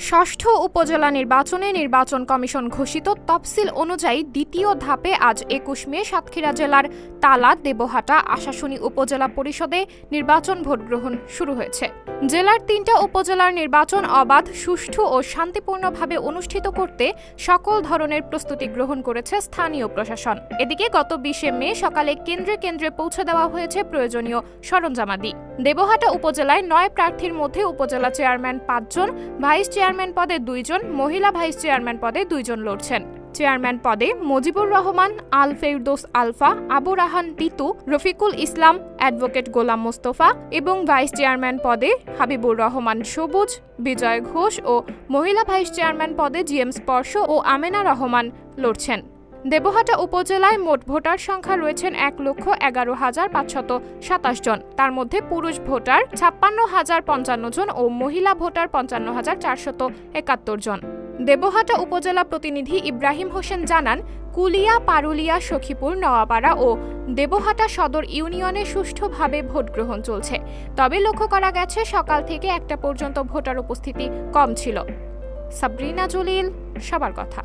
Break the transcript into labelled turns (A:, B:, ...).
A: ষষ্ঠ উপজেলা নির্বাচনে নির্বাচন কমিশন ঘোষিত তফসিল অনুযায়ী দ্বিতীয় ধাপে আজ ২১ মে সাতক্ষীরা জেলার তালা দেবহাটা আশাশুনি উপজেলা পরিষদে নির্বাচন ভোট গ্রহণ শুরু হয়েছে। জেলার ৩টা উপজেলার নির্বাচন অবাধ, সুষ্ঠু ও শান্তিপূর্ণভাবে অনুষ্ঠিত করতে সকল ধরনের প্রস্তুতি গ্রহণ করেছে স্থানীয় প্রশাসন। এদিকে গত ২০ মে সকালে কেন্দ্রে কেন্দ্রে পৌঁছে দেওয়া হয়েছে প্রয়োজনীয় সরঞ্জামাদি। দেবহাটা উপজেলায় ৯ প্রার্থীর মধ্যে উপজেলা চেয়ারম্যান ৫ জন, ভাইস চেয়ারম্যান পদে ২ জন, মহিলা ভাইস চেয়ারম্যান পদে ২ জন লড়ছেন। চেয়ারম্যান পদে মুজিবুর রহমান, আল ফেরদৌস আলফা, আবু রাহান টিটু, রফিকুল ইসলাম, অ্যাডভোকেট গোলাম মোস্তফা এবং ভাইস চেয়ারম্যান পদে হাবিবুর রহমান সবুজ, বিজয় ঘোষ ও মহিলা ভাইস চেয়ারম্যান পদে জিএম স্পর্শ ও আমেনা রহমান লড়ছেন। দেবহাটা উপজেলায় মোট ভোটার সংখ্যা রয়েছেন ১,১১,৫২৭ জন। তার মধ্যে পুরুষ ভোটার ৫৬,০৫৫ জন ও মহিলা ভোটার ৫৫,৪৭১ জন। দেবহাটা উপজেলা প্রতিনিধি ইব্রাহিম হোসেন জানান, কুলিয়া, পারুলিয়া, সখীপুর, নওয়াপাড়া ও দেবহাটা সদর ইউনিয়নে সুষ্ঠুভাবে ভোট গ্রহণ চলছে। তবে লক্ষ্য করা গেছে সকাল থেকে ১টা পর্যন্ত ভোটার উপস্থিতি কম ছিল। সাবরিনা জলিল, সবার কথা।